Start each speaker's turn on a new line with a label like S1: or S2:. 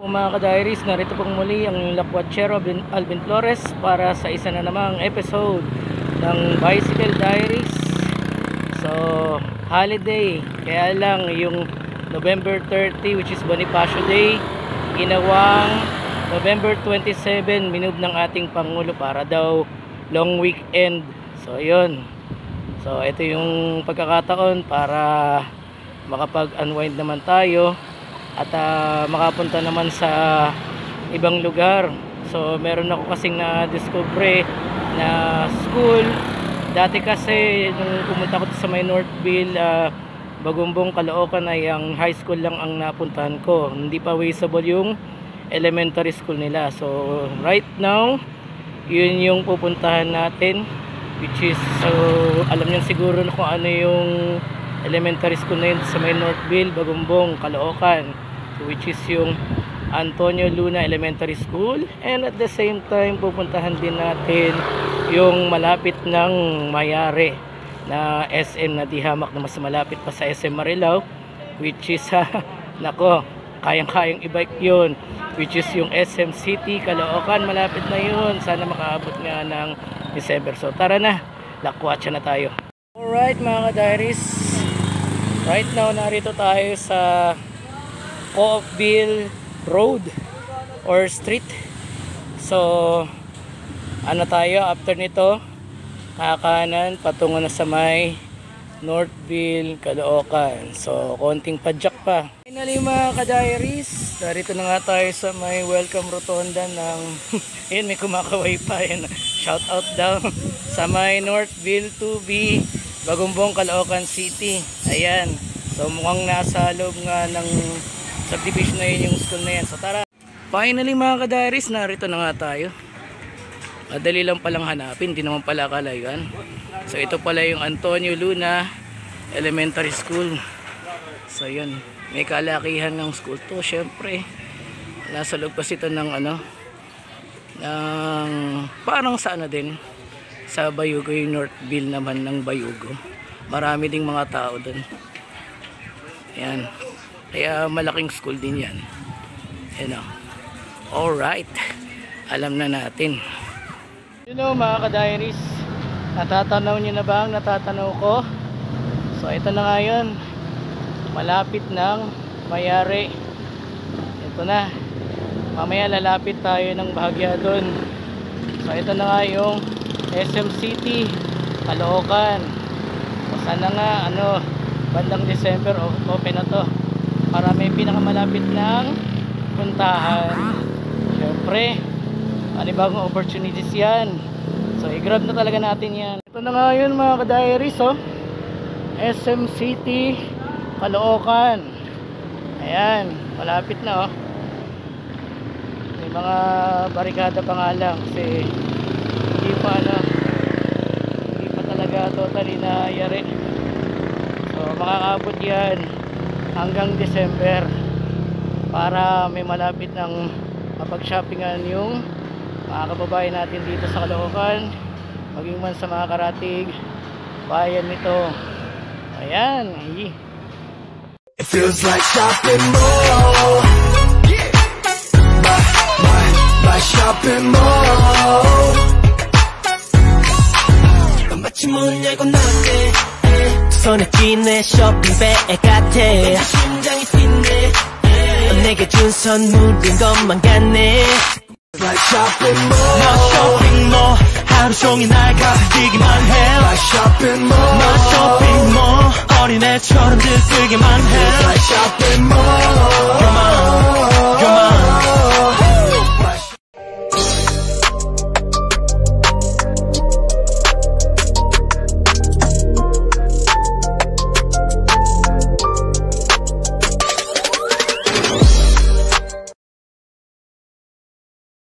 S1: Mga ka-diaries, narito pong muli ang Lakwatchero Alvin Flores para sa isa na namang episode ng Bicycle Diaries. So, holiday, kaya lang yung November 30, which is Bonifacio Day, ginawang November 27, minob ng ating Pangulo para daw long weekend. So, yun. So, ito yung pagkakataon para makapag-unwind naman tayo at makapunta naman sa ibang lugar. So meron ako kasing na-discover na school. Dati kasi nung pumunta ko sa may Northville, Bagumbong, Caloocan, ay ang high school lang ang napuntahan ko. Hindi pa visible yung elementary school nila. So right now, yun yung pupuntahan natin, which is, so alam niyo siguro na kung ano yung elementary school na yun sa may Northville, Bagumbong, Caloocan, which is yung Antonio Luna Elementary School. And at the same time, pupuntahan din natin yung malapit ng Mayare na SM na di hamak na mas malapit pa sa SM Marilao, which is nako, kayang-kayang i-bike yun, which is yung SM City, Caloocan. Malapit na yun, sana makaabot nga ng December. So tara na, lakwatsa na tayo. Alright mga ka-diaries, right now narito tayo sa Coopville Road or Street. So ano tayo, after nito kakanan patungo na sa may Northville, Caloocan. So konting padjak pa. Finally mga ka-diaries, narito na nga tayo sa may welcome rotonda ng yun, may kumakaway pa yun. Shout out daw sa may Northville 2B, Bagumbong, Caloocan City. Ayan, so mukhang nasa loob nga ng subdivision na yun yung school na yan. So tara. Finally mga ka-diaries, narito na nga tayo. Madali lang palang hanapin, di naman pala kalayuan. So ito pala yung Antonio Luna Elementary School. So yun, may kalakihan ng school to. Syempre nasa loob kasi ito ng ano, ng parang sa ano din, sa Bayugo, yung Northville naman ng Bayugo. Marami ding mga tao dun. Ayan, kaya malaking school din yan. Ayan o. Alright, alam na natin. You know mga ka-diaries, natatanaw nyo na ba ang natatanaw ko? So ito na nga yun, malapit ng Mayare. Ito na, mamaya lalapit tayo ng bahagya doon. So ito na nga yung SM City, Caloocan. So sana nga ano, bandang December open na to para may pinakamalapit ng puntahan. Siyempre, panibagong opportunities yan. So i-grab na talaga natin yan. Ito na nga yun mga ka-diaries, oh. SM City, Caloocan. Ayan, malapit na, oh. May mga barikada pa nga lang kasi hindi pa talaga totally na yari. So makakaabot yan hanggang December para may malapit ng mapag-shoppingan yung mga kababayan natin dito sa Caloocan, maging man sa mga karatig bayan nito. Ayan,
S2: it feels like shopping mall, my shopping mall. 마치 문을 열고 나왔네, 손에 쥐네 쇼핑백 같아. 심장이 뛰네, 내게 준 선물인 것만 같네. Like shopping mall, 너 쇼핑몰 하루 종일 날 가득이기만 해. Like shopping mall, 너 쇼핑몰 어린애처럼 들뜨기만 해. Like shopping mall,